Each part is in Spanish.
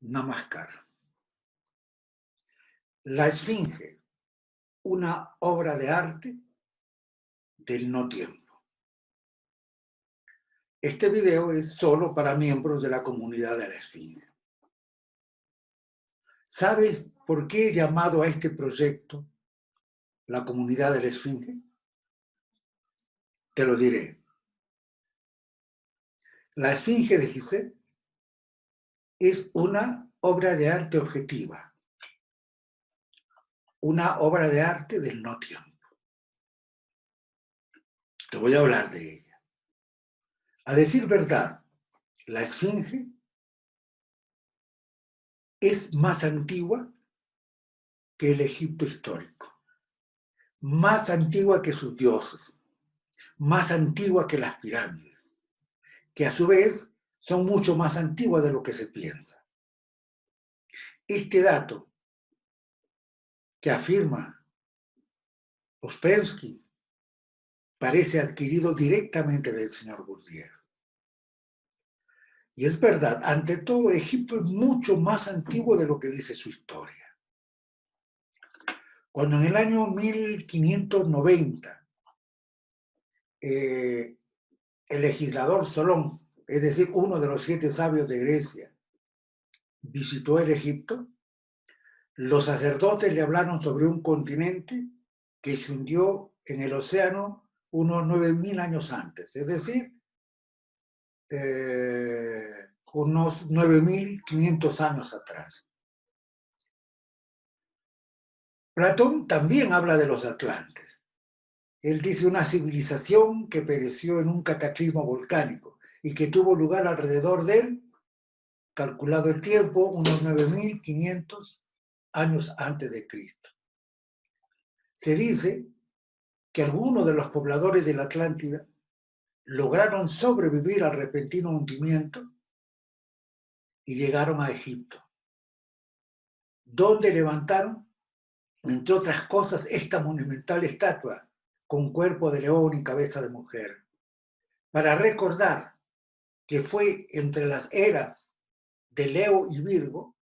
Namaskar. La Esfinge, una obra de arte del no tiempo. Este video es solo para miembros de la comunidad de la Esfinge. ¿Sabes por qué he llamado a este proyecto la comunidad de la Esfinge? Te lo diré. La Esfinge de Gizeh es una obra de arte objetiva, una obra de arte del no tiempo. Te voy a hablar de ella. A decir verdad, la Esfinge es más antigua que el Egipto histórico, más antigua que sus dioses, más antigua que las pirámides, que a su vez son mucho más antiguas de lo que se piensa. Este dato que afirma Ouspensky parece adquirido directamente del señor Bourdieu. Y es verdad, ante todo, Egipto es mucho más antiguo de lo que dice su historia. Cuando en el año 1590 el legislador Solón, es decir, uno de los 7 sabios de Grecia, visitó el Egipto, los sacerdotes le hablaron sobre un continente que se hundió en el océano unos 9.000 años antes, es decir, unos 9.500 años atrás. Platón también habla de los atlantes. Él dice una civilización que pereció en un cataclismo volcánico y que tuvo lugar alrededor del, calculado el tiempo, unos 9.500 años antes de Cristo. Se dice que algunos de los pobladores de la Atlántida lograron sobrevivir al repentino hundimiento y llegaron a Egipto, donde levantaron, entre otras cosas, esta monumental estatua con cuerpo de león y cabeza de mujer, para recordar que fue entre las eras de Leo y Virgo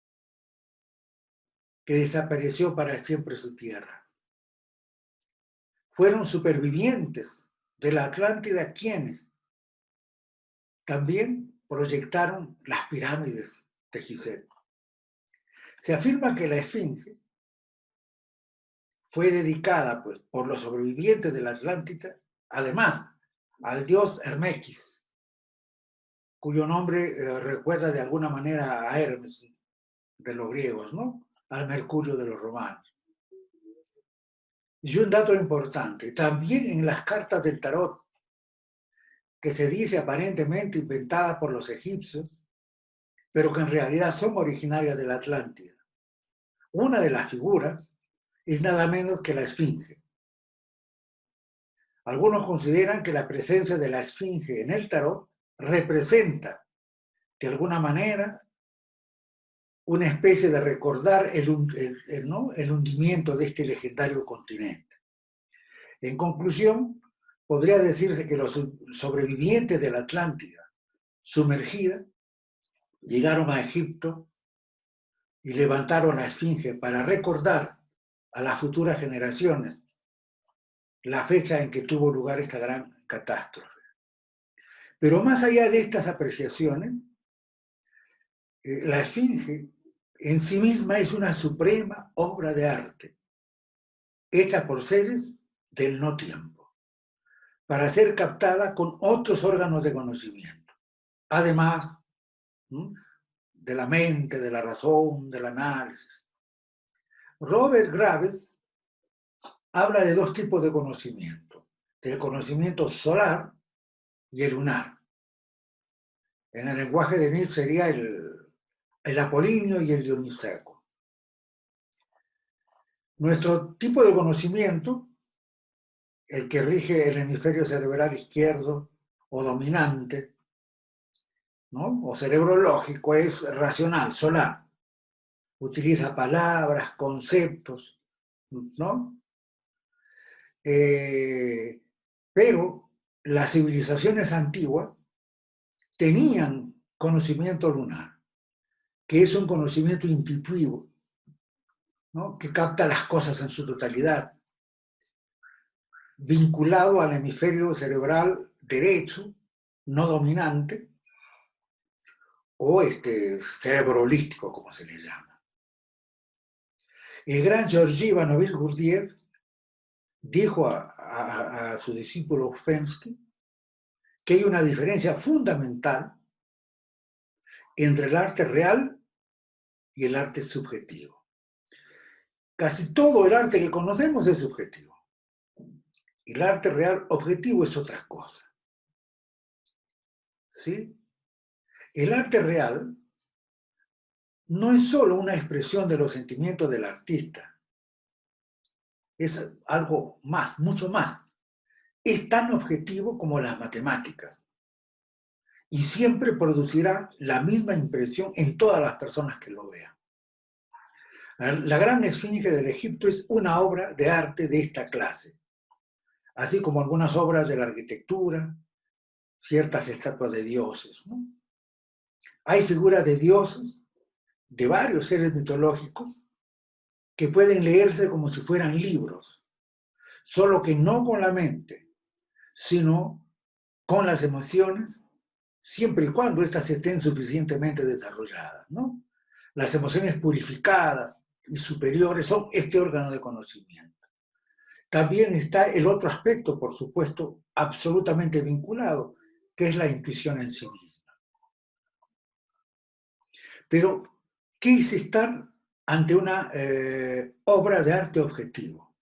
que desapareció para siempre su tierra. Fueron supervivientes de la Atlántida quienes también proyectaron las pirámides de Gizeh. Se afirma que la Esfinge fue dedicada pues, por los sobrevivientes de la Atlántida, además, al dios Hermequis, cuyo nombre recuerda de alguna manera a Hermes de los griegos, ¿no? Al Mercurio de los romanos. Y un dato importante, también en las cartas del tarot, que se dice aparentemente inventadas por los egipcios, pero que en realidad son originarias de la Atlántida. Una de las figuras es nada menos que la Esfinge. Algunos consideran que la presencia de la Esfinge en el tarot representa, de alguna manera, una especie de recordar ¿no? el hundimiento de este legendario continente. En conclusión, podría decirse que los sobrevivientes de la Atlántida sumergida llegaron a Egipto y levantaron la Esfinge para recordar a las futuras generaciones la fecha en que tuvo lugar esta gran catástrofe. Pero más allá de estas apreciaciones, la Esfinge en sí misma es una suprema obra de arte, hecha por seres del no tiempo, para ser captada con otros órganos de conocimiento, además de la mente, de la razón, del análisis. Robert Graves habla de 2 tipos de conocimiento, del conocimiento solar y el lunar. En el lenguaje de Nietzsche sería el apolíneo y el dionisíaco. Nuestro tipo de conocimiento, el que rige el hemisferio cerebral izquierdo o dominante, ¿no? O cerebro lógico, es racional, solar. Utiliza palabras, conceptos, ¿no? Pero las civilizaciones antiguas tenían conocimiento lunar. que es un conocimiento intuitivo, ¿no? Que capta las cosas en su totalidad, vinculado al hemisferio cerebral derecho, no dominante, o cerebro holístico, como se le llama. El gran Georgi Ivanovich Gurdjieff dijo a su discípulo Ouspensky que hay una diferencia fundamental entre el arte real y el arte subjetivo. Casi todo el arte que conocemos es subjetivo. Y el arte real objetivo es otra cosa. ¿Sí? El arte real no es solo una expresión de los sentimientos del artista, es algo más, mucho más. Es tan objetivo como las matemáticas y siempre producirá la misma impresión en todas las personas que lo vean. La Gran Esfinge del Egipto es una obra de arte de esta clase, así como algunas obras de la arquitectura, ciertas estatuas de dioses, ¿no? Hay figuras de dioses, de varios seres mitológicos, que pueden leerse como si fueran libros, solo que no con la mente, sino con las emociones, siempre y cuando éstas estén suficientemente desarrolladas, ¿no? Las emociones purificadas y superiores son este órgano de conocimiento. También está el otro aspecto, por supuesto, absolutamente vinculado, que es la intuición en sí misma. Pero, ¿qué es estar ante una obra de arte objetivo?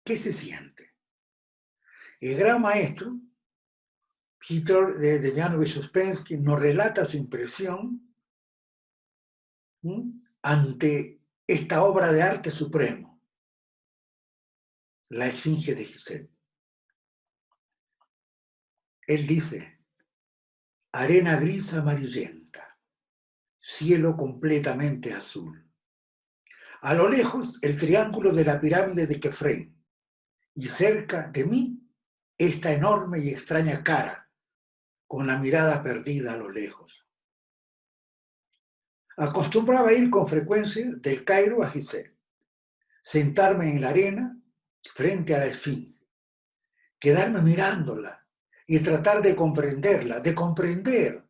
¿Qué se siente? El gran maestro, Peter Demjanovich Ouspensky, nos relata su impresión ante esta obra de arte supremo, la Esfinge de Gizeh. Él dice, arena gris amarillenta, cielo completamente azul. A lo lejos, el triángulo de la pirámide de Kefren, y cerca de mí, esta enorme y extraña cara, con la mirada perdida a lo lejos. Acostumbraba a ir con frecuencia del Cairo a Gizeh, sentarme en la arena frente a la esfinge, quedarme mirándola y tratar de comprenderla, de comprender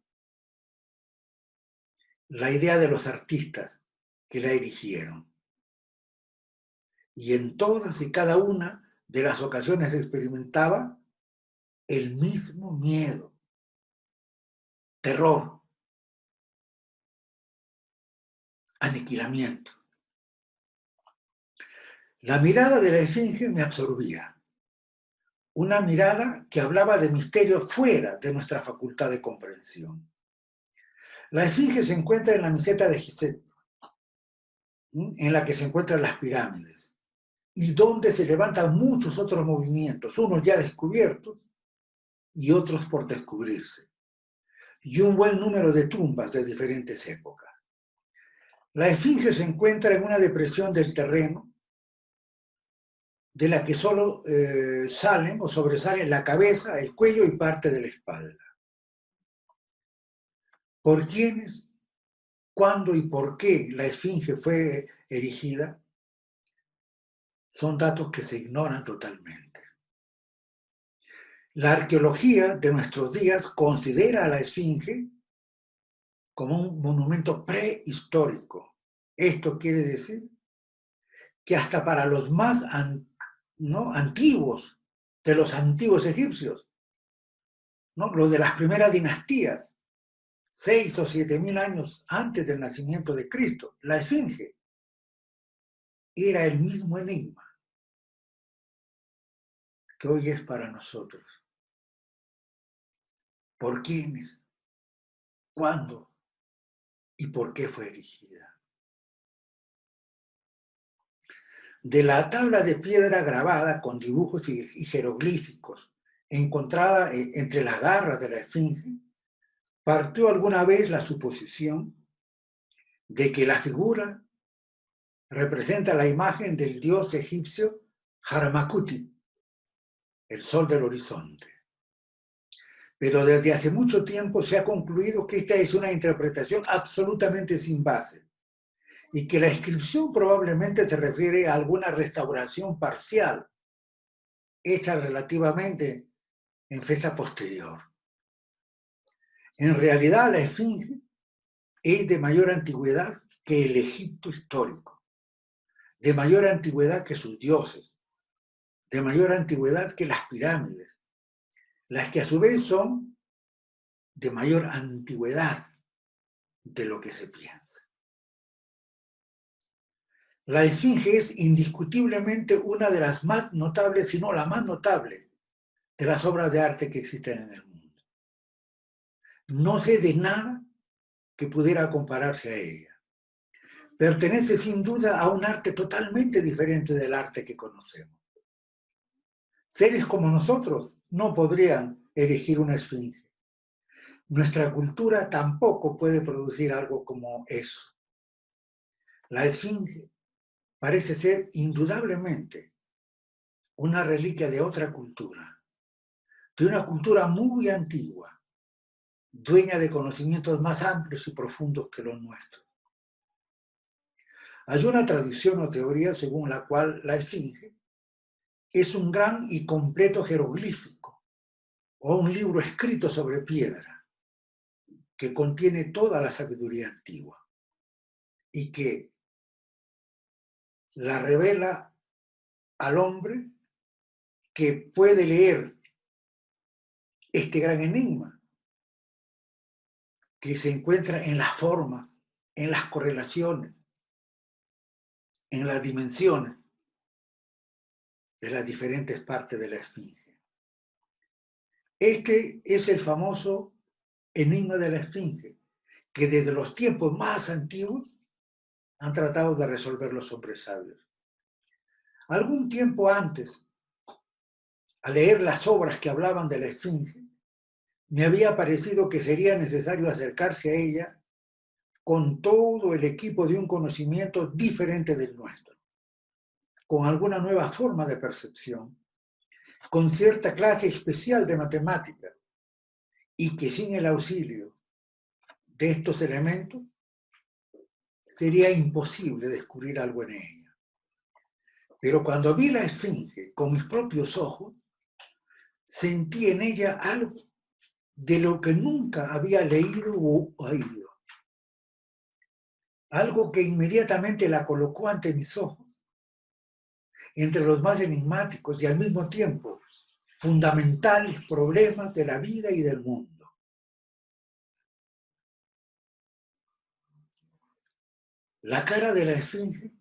la idea de los artistas que la erigieron. Y en todas y cada una de las ocasiones experimentaba el mismo miedo, terror, aniquilamiento. La mirada de la esfinge me absorbía. Una mirada que hablaba de misterios fuera de nuestra facultad de comprensión. La esfinge se encuentra en la meseta de Gizeh, en la que se encuentran las pirámides, y donde se levantan muchos otros movimientos, unos ya descubiertos y otros por descubrirse, y un buen número de tumbas de diferentes épocas. La esfinge se encuentra en una depresión del terreno de la que solo salen o sobresalen la cabeza, el cuello y parte de la espalda. ¿Por quiénes, cuándo y por qué la esfinge fue erigida? Son datos que se ignoran totalmente. La arqueología de nuestros días considera a la esfinge como un monumento prehistórico. Esto quiere decir que hasta para los más antiguos, de los antiguos egipcios, ¿no? Los de las primeras dinastías, 6 o 7 mil años antes del nacimiento de Cristo, la esfinge era el mismo enigma que hoy es para nosotros. ¿Por quiénes? ¿Cuándo? ¿Y por qué fue erigida? De la tabla de piedra grabada con dibujos y jeroglíficos encontrada entre las garras de la esfinge, partió alguna vez la suposición de que la figura representa la imagen del dios egipcio Haramakuti, el sol del horizonte. Pero desde hace mucho tiempo se ha concluido que esta es una interpretación absolutamente sin base y que la inscripción probablemente se refiere a alguna restauración parcial hecha relativamente en fecha posterior. En realidad, la Esfinge es de mayor antigüedad que el Egipto histórico, de mayor antigüedad que sus dioses, de mayor antigüedad que las pirámides, las que a su vez son de mayor antigüedad de lo que se piensa. La Esfinge es indiscutiblemente una de las más notables, si no la más notable, de las obras de arte que existen en el mundo. No sé de nada que pudiera compararse a ella. Pertenece sin duda a un arte totalmente diferente del arte que conocemos. Seres como nosotros no podrían erigir una esfinge. Nuestra cultura tampoco puede producir algo como eso. La esfinge parece ser indudablemente una reliquia de otra cultura, de una cultura muy antigua, dueña de conocimientos más amplios y profundos que los nuestros. Hay una tradición o teoría según la cual la esfinge es un gran y completo jeroglífico o un libro escrito sobre piedra que contiene toda la sabiduría antigua y que la revela al hombre que puede leer este gran enigma que se encuentra en las formas, en las correlaciones, en las dimensiones de las diferentes partes de la esfinge. Este es el famoso enigma de la esfinge, que desde los tiempos más antiguos han tratado de resolver los hombres sabios. Algún tiempo antes, al leer las obras que hablaban de la esfinge, me había parecido que sería necesario acercarse a ella con todo el equipo de un conocimiento diferente del nuestro, con alguna nueva forma de percepción, con cierta clase especial de matemáticas, y que sin el auxilio de estos elementos sería imposible descubrir algo en ella. Pero cuando vi la esfinge con mis propios ojos, sentí en ella algo de lo que nunca había leído o oído. Algo que inmediatamente la colocó ante mis ojos, entre los más enigmáticos y al mismo tiempo fundamentales problemas de la vida y del mundo. La cara de la esfinge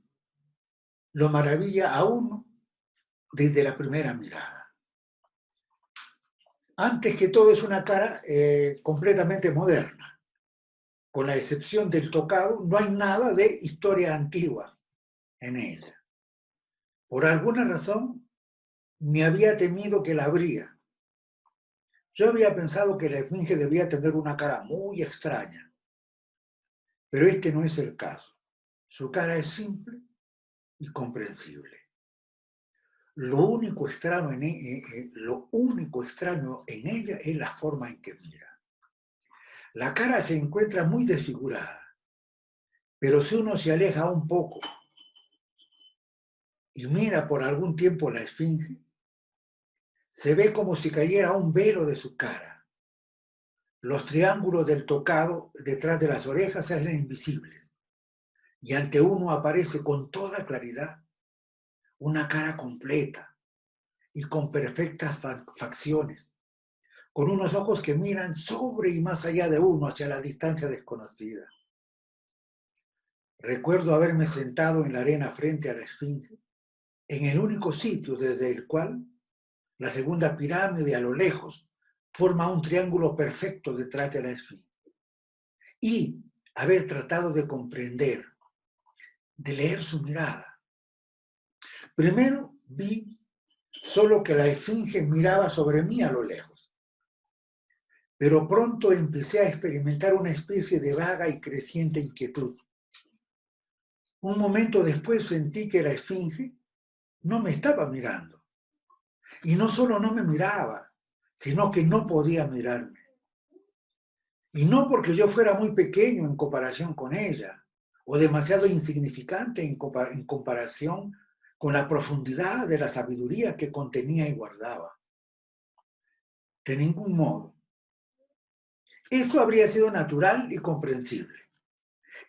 lo maravilla a uno desde la primera mirada. Antes que todo es una cara completamente moderna. Con la excepción del tocado, no hay nada de historia antigua en ella. Por alguna razón, me había temido que la habría. Yo había pensado que la esfinge debía tener una cara muy extraña, pero este no es el caso. Su cara es simple y comprensible. Lo único extraño en ella es la forma en que mira. La cara se encuentra muy desfigurada, pero si uno se aleja un poco y mira por algún tiempo la esfinge, se ve como si cayera un velo de su cara. Los triángulos del tocado detrás de las orejas se hacen invisibles y ante uno aparece con toda claridad una cara completa y con perfectas facciones, con unos ojos que miran sobre y más allá de uno hacia la distancia desconocida. Recuerdo haberme sentado en la arena frente a la esfinge, en el único sitio desde el cual la segunda pirámide a lo lejos forma un triángulo perfecto detrás de la esfinge. Y haber tratado de comprender, de leer su mirada. Primero vi solo que la esfinge miraba sobre mí a lo lejos, pero pronto empecé a experimentar una especie de vaga y creciente inquietud. Un momento después sentí que la esfinge no me estaba mirando. Y no solo no me miraba, sino que no podía mirarme. Y no porque yo fuera muy pequeño en comparación con ella, o demasiado insignificante en comparación con la profundidad de la sabiduría que contenía y guardaba. De ningún modo. Eso habría sido natural y comprensible.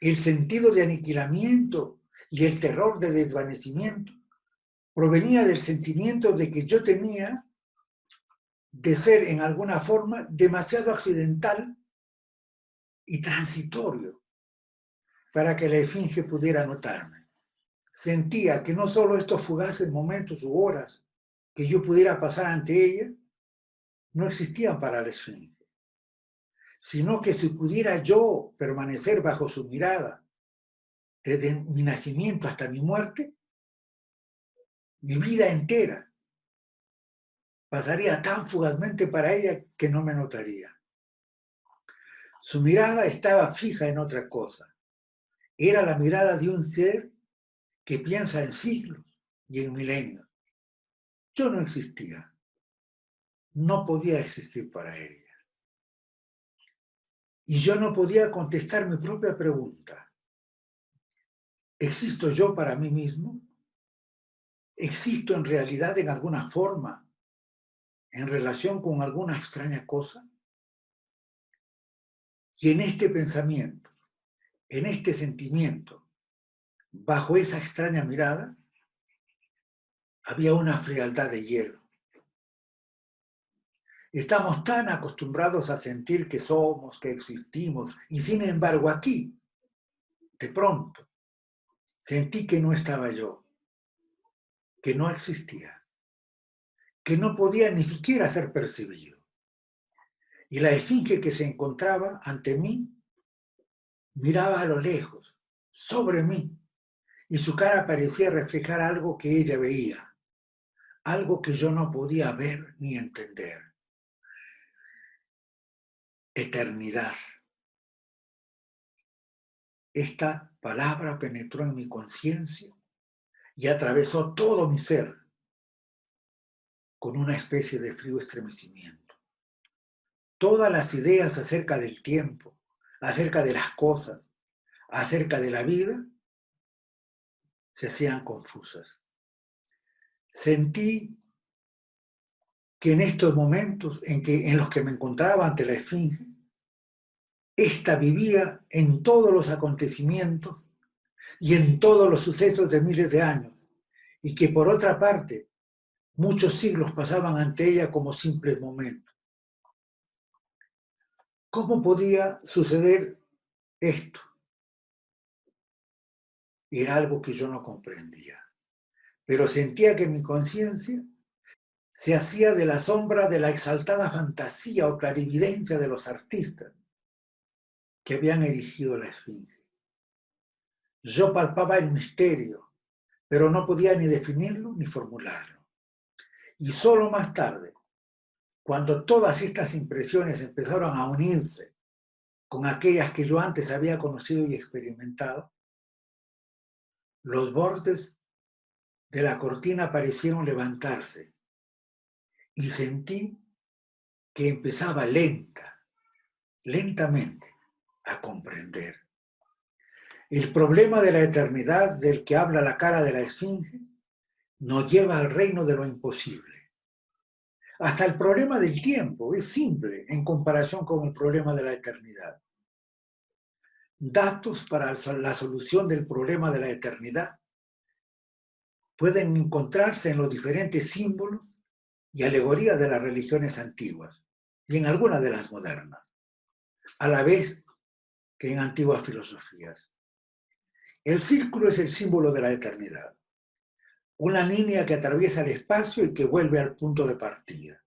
El sentido de aniquilamiento y el terror de desvanecimiento provenía del sentimiento de que yo tenía de ser en alguna forma demasiado accidental y transitorio para que la esfinge pudiera notarme. Sentía que no solo estos fugaces momentos u horas que yo pudiera pasar ante ella no existían para la esfinge, sino que si pudiera yo permanecer bajo su mirada desde mi nacimiento hasta mi muerte, mi vida entera pasaría tan fugazmente para ella que no me notaría. Su mirada estaba fija en otra cosa. Era la mirada de un ser que piensa en siglos y en milenios. Yo no existía. No podía existir para ella. Y yo no podía contestar mi propia pregunta. ¿Existo yo para mí mismo? ¿Existo en realidad en alguna forma en relación con alguna extraña cosa? Y en este pensamiento, en este sentimiento, bajo esa extraña mirada, había una frialdad de hielo. Estamos tan acostumbrados a sentir que somos, que existimos, y sin embargo aquí, de pronto, sentí que no estaba yo, que no existía, que no podía ni siquiera ser percibido. Y la esfinge que se encontraba ante mí miraba a lo lejos, sobre mí, y su cara parecía reflejar algo que ella veía, algo que yo no podía ver ni entender. Eternidad. Esta palabra penetró en mi conciencia y atravesó todo mi ser con una especie de frío estremecimiento. Todas las ideas acerca del tiempo, acerca de las cosas, acerca de la vida, se hacían confusas. Sentí que en estos momentos en los que me encontraba ante la esfinge, ésta vivía en todos los acontecimientos y en todos los sucesos de miles de años, y que por otra parte, muchos siglos pasaban ante ella como simples momentos. ¿Cómo podía suceder esto? Era algo que yo no comprendía, pero sentía que mi conciencia se hacía de la sombra de la exaltada fantasía o clarividencia de los artistas que habían erigido la esfinge. Yo palpaba el misterio, pero no podía ni definirlo ni formularlo. Y solo más tarde, cuando todas estas impresiones empezaron a unirse con aquellas que yo antes había conocido y experimentado, los bordes de la cortina parecieron levantarse y sentí que empezaba lentamente, a comprender. El problema de la eternidad del que habla la cara de la esfinge nos lleva al reino de lo imposible. Hasta el problema del tiempo es simple en comparación con el problema de la eternidad. Datos para la solución del problema de la eternidad pueden encontrarse en los diferentes símbolos y alegorías de las religiones antiguas y en algunas de las modernas, a la vez que en antiguas filosofías. El círculo es el símbolo de la eternidad, una línea que atraviesa el espacio y que vuelve al punto de partida.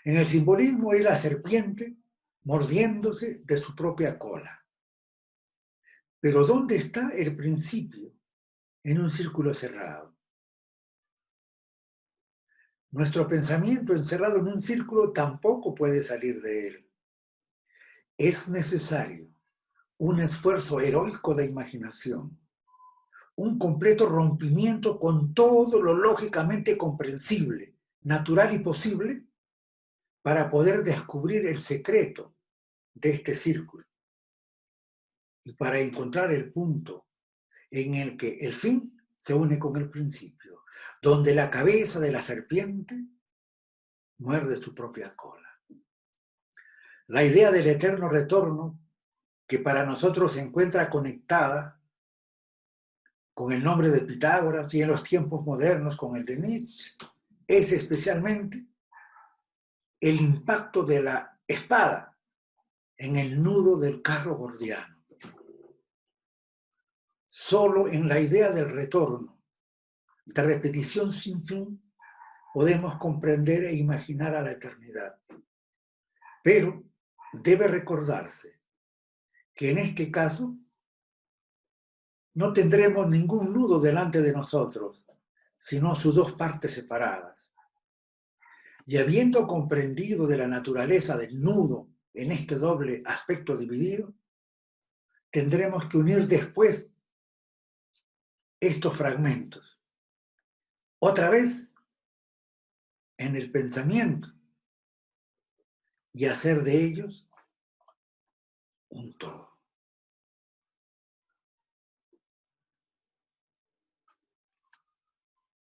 En el simbolismo es la serpiente mordiéndose de su propia cola. Pero ¿dónde está el principio en un círculo cerrado? Nuestro pensamiento encerrado en un círculo tampoco puede salir de él. Es necesario un esfuerzo heroico de imaginación, un completo rompimiento con todo lo lógicamente comprensible, natural y posible para poder descubrir el secreto de este círculo y para encontrar el punto en el que el fin se une con el principio, donde la cabeza de la serpiente muerde su propia cola. La idea del eterno retorno, que para nosotros se encuentra conectada con el nombre de Pitágoras y en los tiempos modernos con el de Nietzsche, es especialmente el impacto de la espada en el nudo del carro gordiano. Solo en la idea del retorno, de repetición sin fin, podemos comprender e imaginar a la eternidad. Pero debe recordarse que en este caso no tendremos ningún nudo delante de nosotros, sino sus dos partes separadas. Y habiendo comprendido de la naturaleza del nudo en este doble aspecto dividido, tendremos que unir después estos fragmentos, otra vez en el pensamiento, y hacer de ellos un todo.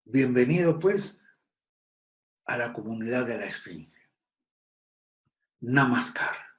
Bienvenido, pues, a la comunidad de la Esfinge. Namaskar.